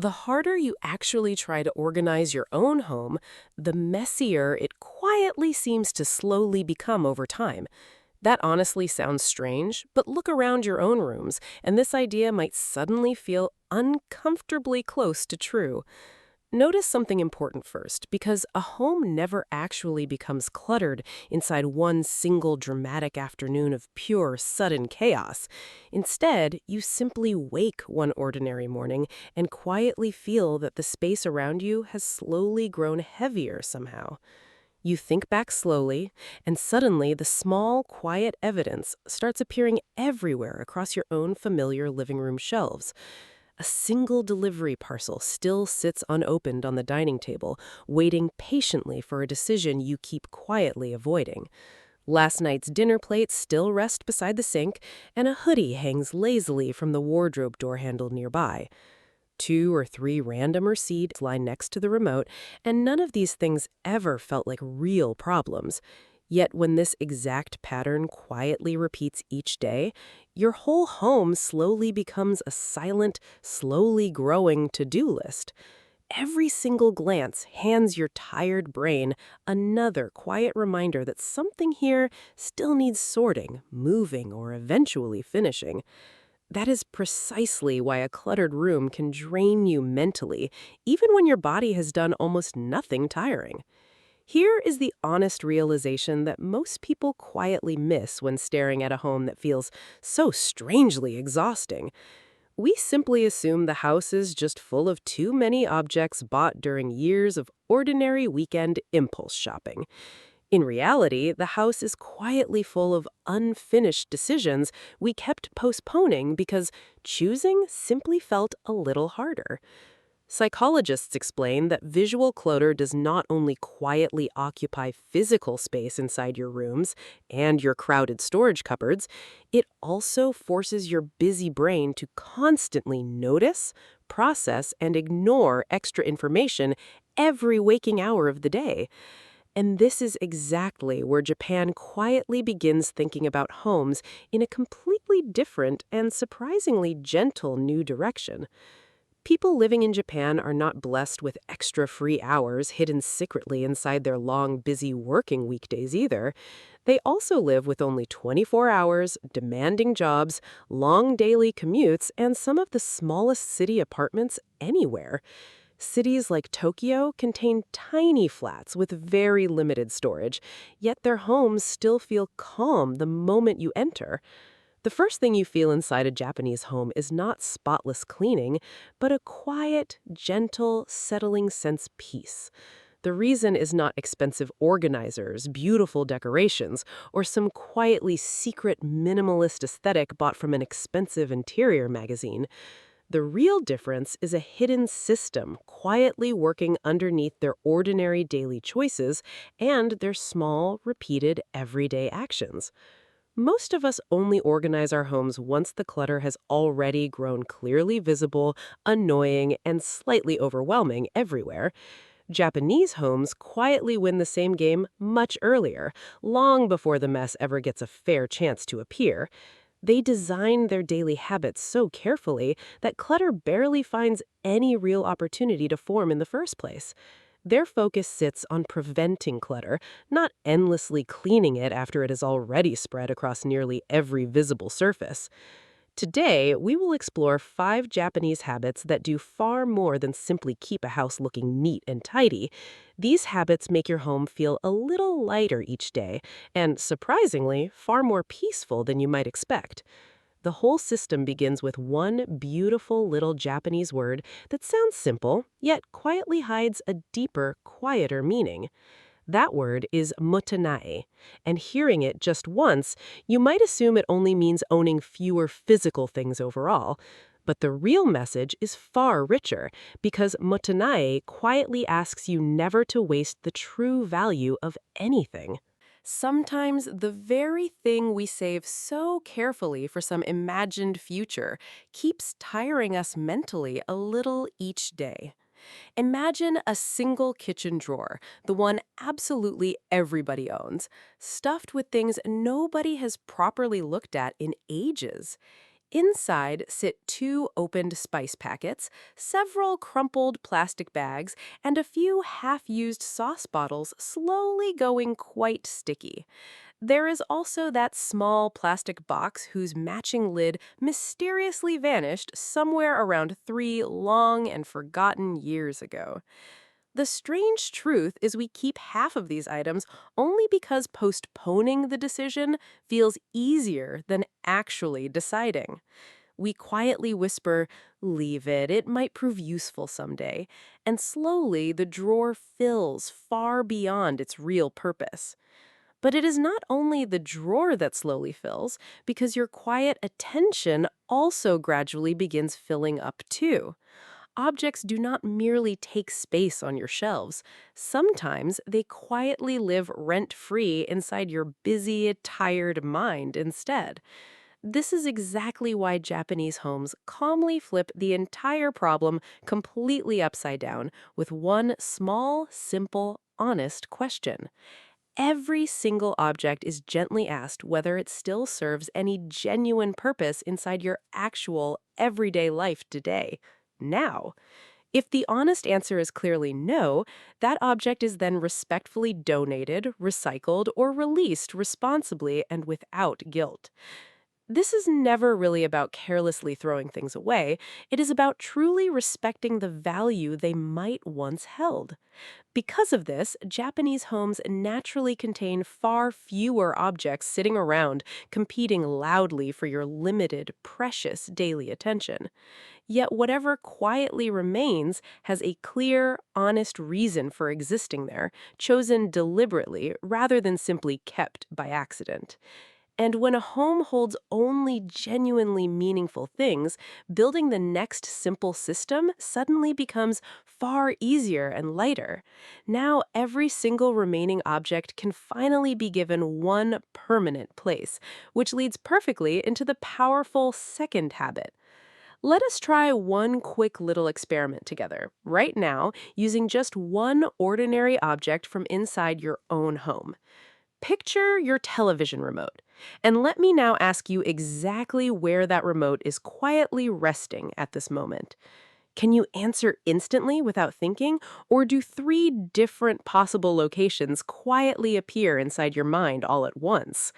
The harder you actually try to organize your own home, the messier it quietly seems to slowly become over time. That honestly sounds strange, but look around your own rooms, and this idea might suddenly feel uncomfortably close to true. Notice something important first, because a home never actually becomes cluttered inside one single dramatic afternoon of pure, sudden chaos. Instead, you simply wake one ordinary morning and quietly feel that the space around you has slowly grown heavier somehow. You think back slowly, and suddenly the small, quiet evidence starts appearing everywhere across your own familiar living room shelves. A single delivery parcel still sits unopened on the dining table, waiting patiently for a decision you keep quietly avoiding. Last night's dinner plates still rest beside the sink, and a hoodie hangs lazily from the wardrobe door handle nearby. Two or three random receipts lie next to the remote, and none of these things ever felt like real problems. Yet when this exact pattern quietly repeats each day, your whole home slowly becomes a silent, slowly growing to-do list. Every single glance hands your tired brain another quiet reminder that something here still needs sorting, moving, or eventually finishing. That is precisely why a cluttered room can drain you mentally, even when your body has done almost nothing tiring. Here is the honest realization that most people quietly miss when staring at a home that feels so strangely exhausting. We simply assume the house is just full of too many objects bought during years of ordinary weekend impulse shopping. In reality, the house is quietly full of unfinished decisions we kept postponing because choosing simply felt a little harder. Psychologists explain that visual clutter does not only quietly occupy physical space inside your rooms and your crowded storage cupboards, it also forces your busy brain to constantly notice, process, and ignore extra information every waking hour of the day. And this is exactly where Japan quietly begins thinking about homes in a completely different and surprisingly gentle new direction. People living in Japan are not blessed with extra free hours hidden secretly inside their long, busy working weekdays either. They also live with only 24 hours, demanding jobs, long daily commutes, and some of the smallest city apartments anywhere. Cities like Tokyo contain tiny flats with very limited storage, yet their homes still feel calm the moment you enter. The first thing you feel inside a Japanese home is not spotless cleaning, but a quiet, gentle, settling sense peace. The reason is not expensive organizers, beautiful decorations, or some quietly secret minimalist aesthetic bought from an expensive interior magazine. The real difference is a hidden system quietly working underneath their ordinary daily choices and their small, repeated, everyday actions. Most of us only organize our homes once the clutter has already grown clearly visible, annoying, and slightly overwhelming everywhere. Japanese homes quietly win the same game much earlier, long before the mess ever gets a fair chance to appear. They design their daily habits so carefully that clutter barely finds any real opportunity to form in the first place. Their focus sits on preventing clutter, not endlessly cleaning it after it has already spread across nearly every visible surface. Today, we will explore 5 Japanese habits that do far more than simply keep a house looking neat and tidy. These habits make your home feel a little lighter each day, and surprisingly, far more peaceful than you might expect. The whole system begins with one beautiful little Japanese word that sounds simple, yet quietly hides a deeper, quieter meaning. That word is Mottainai, and hearing it just once, you might assume it only means owning fewer physical things overall. But the real message is far richer, because Mottainai quietly asks you never to waste the true value of anything. Sometimes the very thing we save so carefully for some imagined future keeps tiring us mentally a little each day. Imagine a single kitchen drawer, the one absolutely everybody owns, stuffed with things nobody has properly looked at in ages. Inside sit two opened spice packets, several crumpled plastic bags, and a few half-used sauce bottles slowly going quite sticky. There is also that small plastic box whose matching lid mysteriously vanished somewhere around 3 long and forgotten years ago. The strange truth is we keep half of these items only because postponing the decision feels easier than actually deciding. We quietly whisper, "Leave it, it might prove useful someday," and slowly the drawer fills far beyond its real purpose. But it is not only the drawer that slowly fills, because your quiet attention also gradually begins filling up too. Objects do not merely take space on your shelves. Sometimes they quietly live rent-free inside your busy, tired mind instead. This is exactly why Japanese homes calmly flip the entire problem completely upside down with one small, simple, honest question. Every single object is gently asked whether it still serves any genuine purpose inside your actual, everyday life today. Now. If the honest answer is clearly no, that object is then respectfully donated, recycled, or released responsibly and without guilt. This is never really about carelessly throwing things away. It is about truly respecting the value they might once held. Because of this, Japanese homes naturally contain far fewer objects sitting around, competing loudly for your limited, precious daily attention. Yet whatever quietly remains has a clear, honest reason for existing there, chosen deliberately rather than simply kept by accident. And when a home holds only genuinely meaningful things, building the next simple system suddenly becomes far easier and lighter. Now, every single remaining object can finally be given one permanent place, which leads perfectly into the powerful second habit. Let us try one quick little experiment together, right now, using just one ordinary object from inside your own home. Picture your television remote, and let me now ask you exactly where that remote is quietly resting at this moment. Can you answer instantly without thinking, or do three different possible locations quietly appear inside your mind all at once?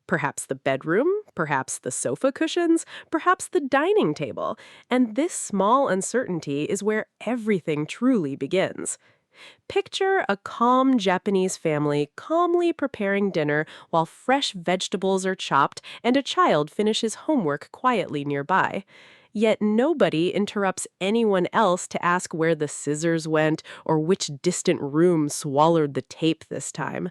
Perhaps the bedroom, perhaps the sofa cushions, perhaps the dining table. And this small uncertainty is where everything truly begins. Picture a calm Japanese family calmly preparing dinner while fresh vegetables are chopped and a child finishes homework quietly nearby. Yet nobody interrupts anyone else to ask where the scissors went or which distant room swallowed the tape this time.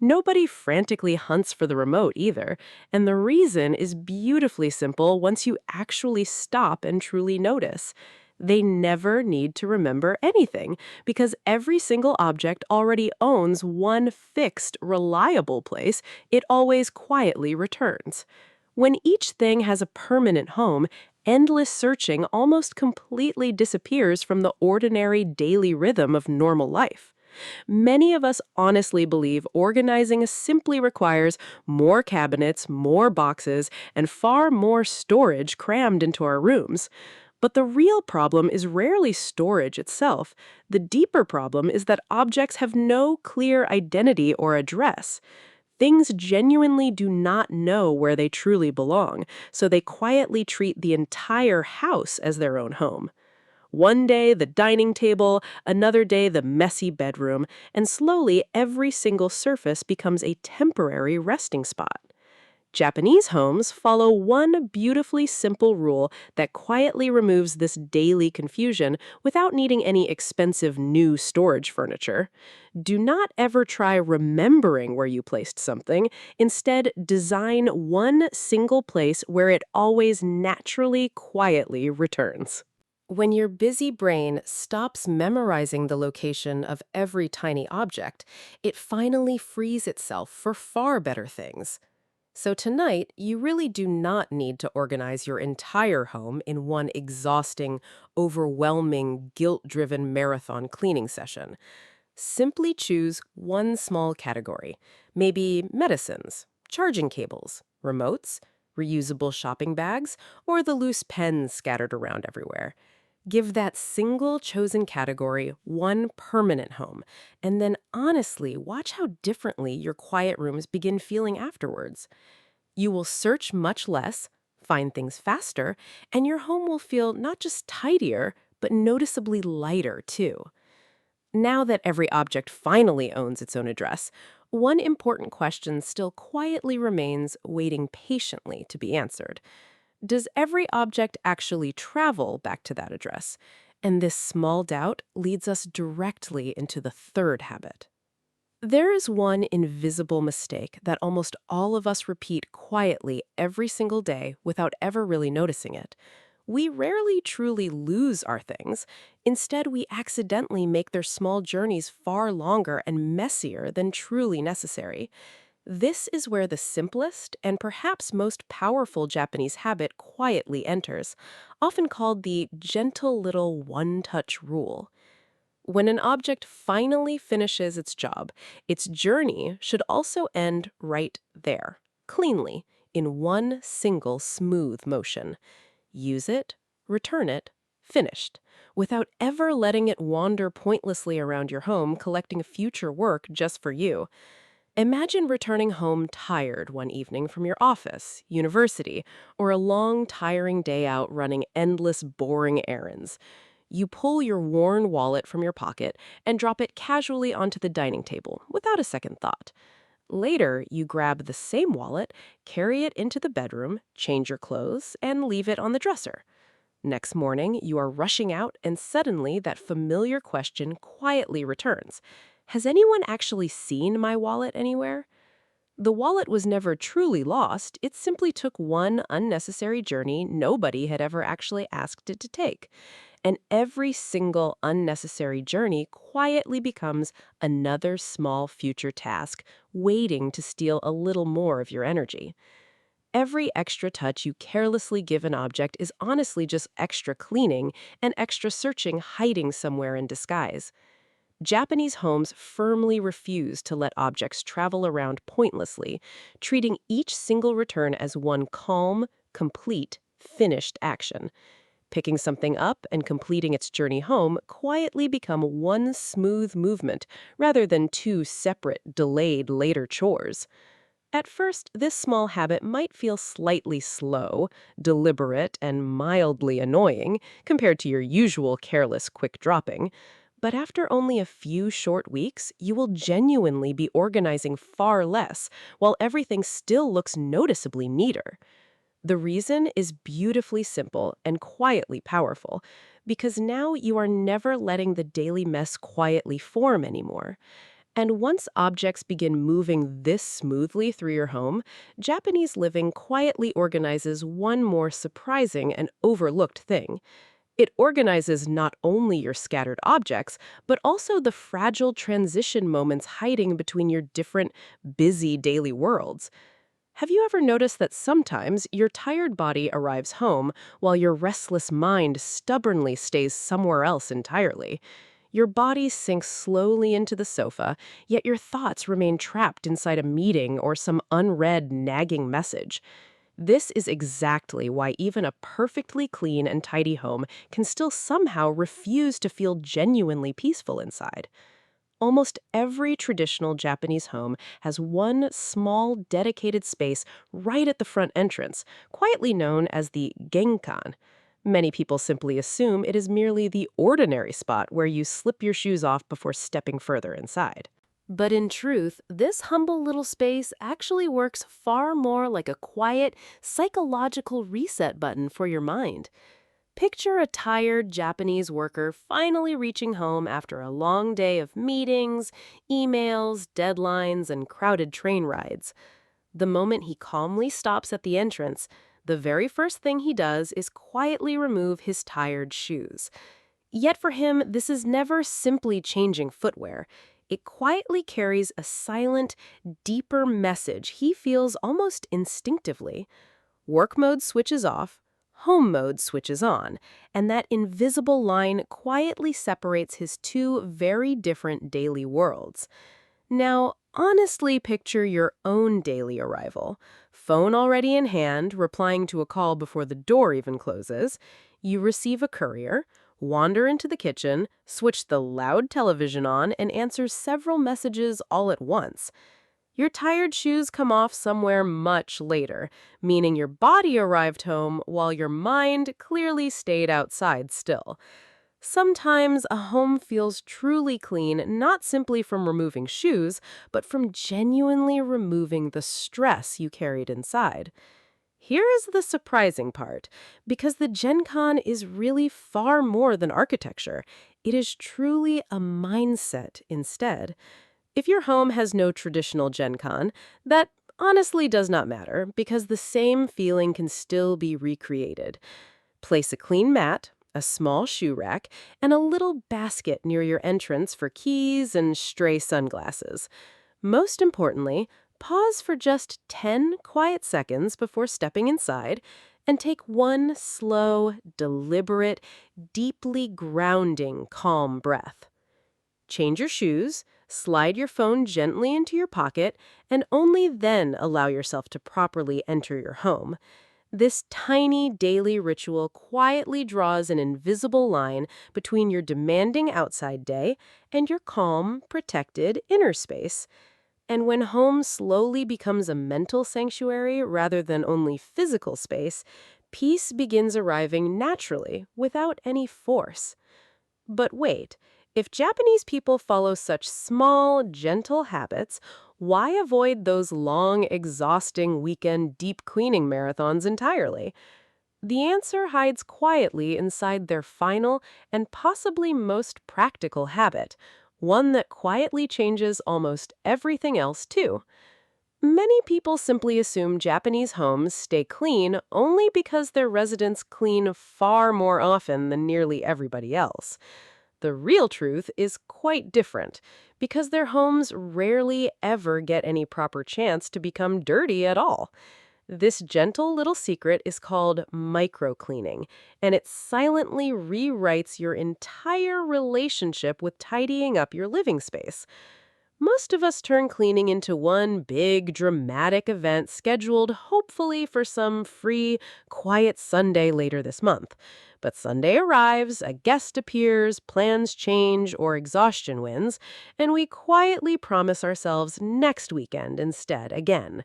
Nobody frantically hunts for the remote either, and the reason is beautifully simple once you actually stop and truly notice. They never need to remember anything because every single object already owns one fixed, reliable place it always quietly returns. When each thing has a permanent home, endless searching almost completely disappears from the ordinary daily rhythm of normal life. Many of us honestly believe organizing simply requires more cabinets, more boxes, and far more storage crammed into our rooms. But the real problem is rarely storage itself. The deeper problem is that objects have no clear identity or address. Things genuinely do not know where they truly belong, so they quietly treat the entire house as their own home. One day, the dining table, another day, the messy bedroom, and slowly every single surface becomes a temporary resting spot. Japanese homes follow one beautifully simple rule that quietly removes this daily confusion without needing any expensive new storage furniture. Do not ever try remembering where you placed something. Instead, design one single place where it always naturally, quietly returns. When your busy brain stops memorizing the location of every tiny object, it finally frees itself for far better things. So tonight, you really do not need to organize your entire home in one exhausting, overwhelming, guilt-driven marathon cleaning session. Simply choose one small category, maybe medicines, charging cables, remotes, reusable shopping bags, or the loose pens scattered around everywhere. Give that single chosen category one permanent home, and then honestly watch how differently your quiet rooms begin feeling afterwards. You will search much less, find things faster, and your home will feel not just tidier, but noticeably lighter too. Now that every object finally owns its own address, one important question still quietly remains waiting patiently to be answered. Does every object actually travel back to that address? And this small doubt leads us directly into the third habit. There is one invisible mistake that almost all of us repeat quietly every single day without ever really noticing it. We rarely truly lose our things. Instead, we accidentally make their small journeys far longer and messier than truly necessary. This is where the simplest and perhaps most powerful Japanese habit quietly enters, often called the gentle little one-touch rule. When an object finally finishes its job, its journey should also end right there, cleanly, in one single smooth motion. Use it, return it, finished, without ever letting it wander pointlessly around your home collecting future work just for you. Imagine returning home tired one evening from your office, university, or a long, tiring day out running endless, boring errands. You pull your worn wallet from your pocket and drop it casually onto the dining table without a second thought. Later, you grab the same wallet, carry it into the bedroom, change your clothes, and leave it on the dresser. Next morning, you are rushing out, and suddenly that familiar question quietly returns. Has anyone actually seen my wallet anywhere? The wallet was never truly lost, it simply took one unnecessary journey nobody had ever actually asked it to take. And every single unnecessary journey quietly becomes another small future task waiting to steal a little more of your energy. Every extra touch you carelessly give an object is honestly just extra cleaning and extra searching hiding somewhere in disguise. Japanese homes firmly refuse to let objects travel around pointlessly, treating each single return as one calm, complete, finished action. Picking something up and completing its journey home quietly become one smooth movement rather than two separate, delayed later chores. At first, this small habit might feel slightly slow, deliberate, and mildly annoying compared to your usual careless quick dropping. But after only a few short weeks, you will genuinely be organizing far less, while everything still looks noticeably neater. The reason is beautifully simple and quietly powerful, because now you are never letting the daily mess quietly form anymore. And once objects begin moving this smoothly through your home, Japanese living quietly organizes one more surprising and overlooked thing. It organizes not only your scattered objects, but also the fragile transition moments hiding between your different, busy daily worlds. Have you ever noticed that sometimes your tired body arrives home while your restless mind stubbornly stays somewhere else entirely? Your body sinks slowly into the sofa, yet your thoughts remain trapped inside a meeting or some unread, nagging message. This is exactly why even a perfectly clean and tidy home can still somehow refuse to feel genuinely peaceful inside. Almost every traditional Japanese home has one small, dedicated space right at the front entrance, quietly known as the Genkan. Many people simply assume it is merely the ordinary spot where you slip your shoes off before stepping further inside. But in truth, this humble little space actually works far more like a quiet, psychological reset button for your mind. Picture a tired Japanese worker finally reaching home after a long day of meetings, emails, deadlines, and crowded train rides. The moment he calmly stops at the entrance, the very first thing he does is quietly remove his tired shoes. Yet for him, this is never simply changing footwear. It quietly carries a silent, deeper message he feels almost instinctively. Work mode switches off, home mode switches on, and that invisible line quietly separates his two very different daily worlds. Now, Honestly, picture your own daily arrival. Phone already in hand, replying to a call before the door even closes. You receive a courier, wander into the kitchen, switch the loud television on, and answer several messages all at once. Your tired shoes come off somewhere much later, meaning your body arrived home while your mind clearly stayed outside still. Sometimes a home feels truly clean not simply from removing shoes, but from genuinely removing the stress you carried inside. Here is the surprising part, because the Genkan is really far more than architecture. It is truly a mindset instead. If your home has no traditional Genkan, that honestly does not matter because the same feeling can still be recreated. Place a clean mat, a small shoe rack, and a little basket near your entrance for keys and stray sunglasses. Most importantly, pause for just 10 quiet seconds before stepping inside and take one slow, deliberate, deeply grounding, calm breath. Change your shoes, slide your phone gently into your pocket, and only then allow yourself to properly enter your home. This tiny daily ritual quietly draws an invisible line between your demanding outside day and your calm, protected inner space. And when home slowly becomes a mental sanctuary rather than only physical space, peace begins arriving naturally without any force. But wait, if Japanese people follow such small, gentle habits, why avoid those long, exhausting weekend deep cleaning marathons entirely? The answer hides quietly inside their final and possibly most practical habit, one that quietly changes almost everything else, too. Many people simply assume Japanese homes stay clean only because their residents clean far more often than nearly everybody else. The real truth is quite different, because their homes rarely ever get any proper chance to become dirty at all. This gentle little secret is called microcleaning, and it silently rewrites your entire relationship with tidying up your living space. Most of us turn cleaning into one big, dramatic event scheduled hopefully for some free, quiet Sunday later this month. But Sunday arrives, a guest appears, plans change, or exhaustion wins, and we quietly promise ourselves next weekend instead again.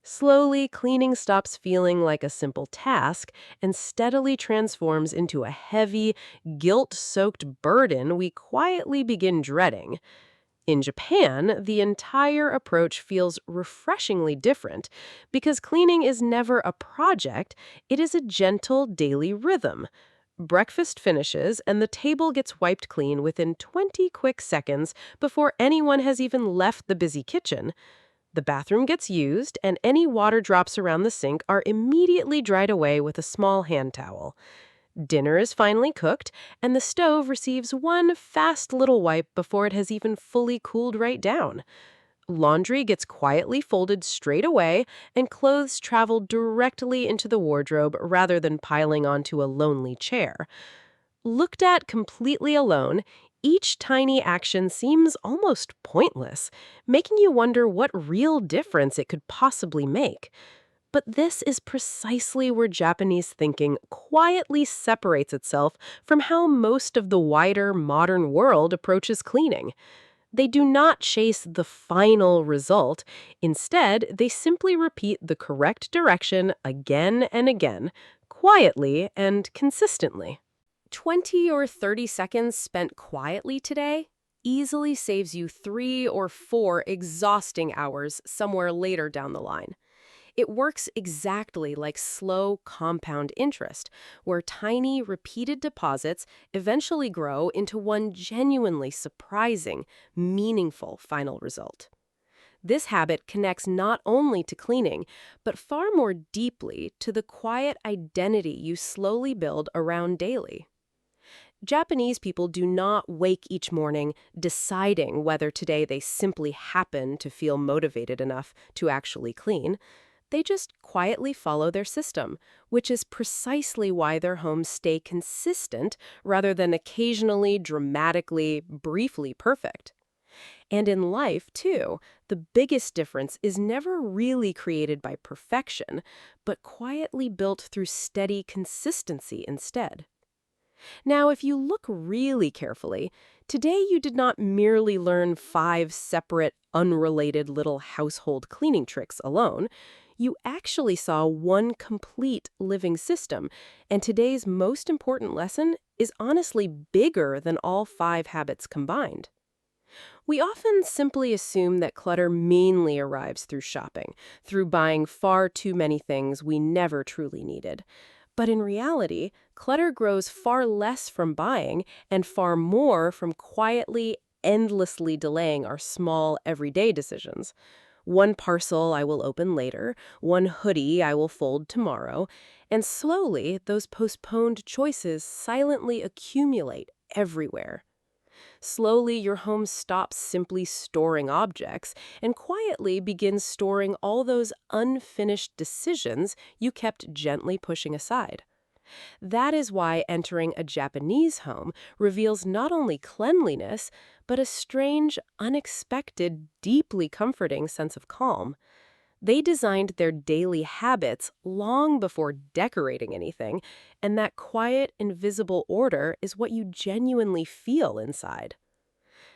Slowly, cleaning stops feeling like a simple task and steadily transforms into a heavy, guilt-soaked burden we quietly begin dreading. In Japan, the entire approach feels refreshingly different because cleaning is never a project, it is a gentle daily rhythm. Breakfast finishes and the table gets wiped clean within 20 quick seconds before anyone has even left the busy kitchen. The bathroom gets used, and any water drops around the sink are immediately dried away with a small hand towel. Dinner is finally cooked, and the stove receives one fast little wipe before it has even fully cooled right down. Laundry gets quietly folded straight away, and clothes travel directly into the wardrobe rather than piling onto a lonely chair. Looked at completely alone, each tiny action seems almost pointless, making you wonder what real difference it could possibly make. But this is precisely where Japanese thinking quietly separates itself from how most of the wider modern world approaches cleaning. They do not chase the final result. Instead, they simply repeat the correct direction again and again, quietly and consistently. 20 or 30 seconds spent quietly today easily saves you 3 or 4 exhausting hours somewhere later down the line. It works exactly like slow compound interest, where tiny, repeated deposits eventually grow into one genuinely surprising, meaningful final result. This habit connects not only to cleaning, but far more deeply to the quiet identity you slowly build around daily. Japanese people do not wake each morning deciding whether today they simply happen to feel motivated enough to actually clean. They just quietly follow their system, which is precisely why their homes stay consistent rather than occasionally, dramatically, briefly perfect. And in life, too, The biggest difference is never really created by perfection, but quietly built through steady consistency instead. Now, if you look really carefully, today you did not merely learn 5 separate, unrelated little household cleaning tricks alone. You actually saw one complete living system, and today's most important lesson is honestly bigger than all 5 habits combined. We often simply assume that clutter mainly arrives through shopping, through buying far too many things we never truly needed. But in reality, clutter grows far less from buying and far more from quietly, endlessly delaying our small, everyday decisions. One parcel I will open later, one hoodie I will fold tomorrow, and slowly those postponed choices silently accumulate everywhere. Slowly, your home stops simply storing objects and quietly begins storing all those unfinished decisions you kept gently pushing aside. That is why entering a Japanese home reveals not only cleanliness, but a strange, unexpected, deeply comforting sense of calm. They designed their daily habits long before decorating anything, and that quiet, invisible order is what you genuinely feel inside.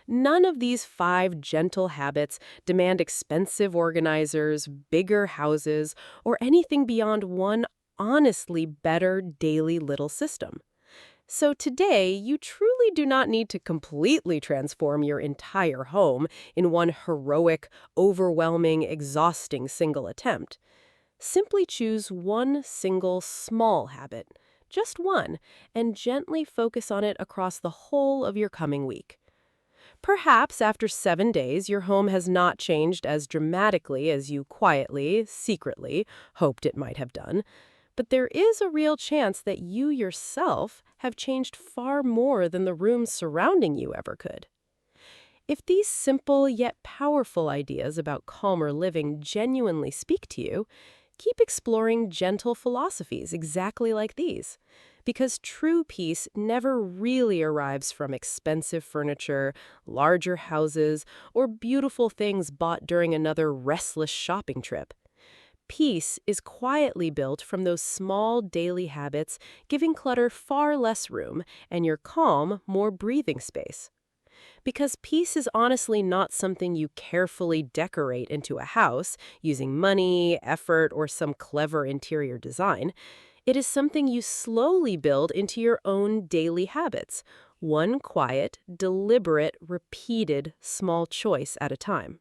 None of these 5 gentle habits demand expensive organizers, bigger houses, or anything beyond one honestly better daily little system. So today, you truly do not need to completely transform your entire home in one heroic, overwhelming, exhausting single attempt. Simply choose one single small habit, just one, and gently focus on it across the whole of your coming week. Perhaps after 7 days, your home has not changed as dramatically as you quietly, secretly, hoped it might have done. But there is a real chance that you yourself have changed far more than the rooms surrounding you ever could. If these simple yet powerful ideas about calmer living genuinely speak to you, keep exploring gentle philosophies exactly like these. Because true peace never really arrives from expensive furniture, larger houses, or beautiful things bought during another restless shopping trip. Peace is quietly built from those small daily habits, giving clutter far less room and your calm more breathing space. Because peace is honestly not something you carefully decorate into a house using money, effort, or some clever interior design. It is something you slowly build into your own daily habits, one quiet, deliberate, repeated, small choice at a time.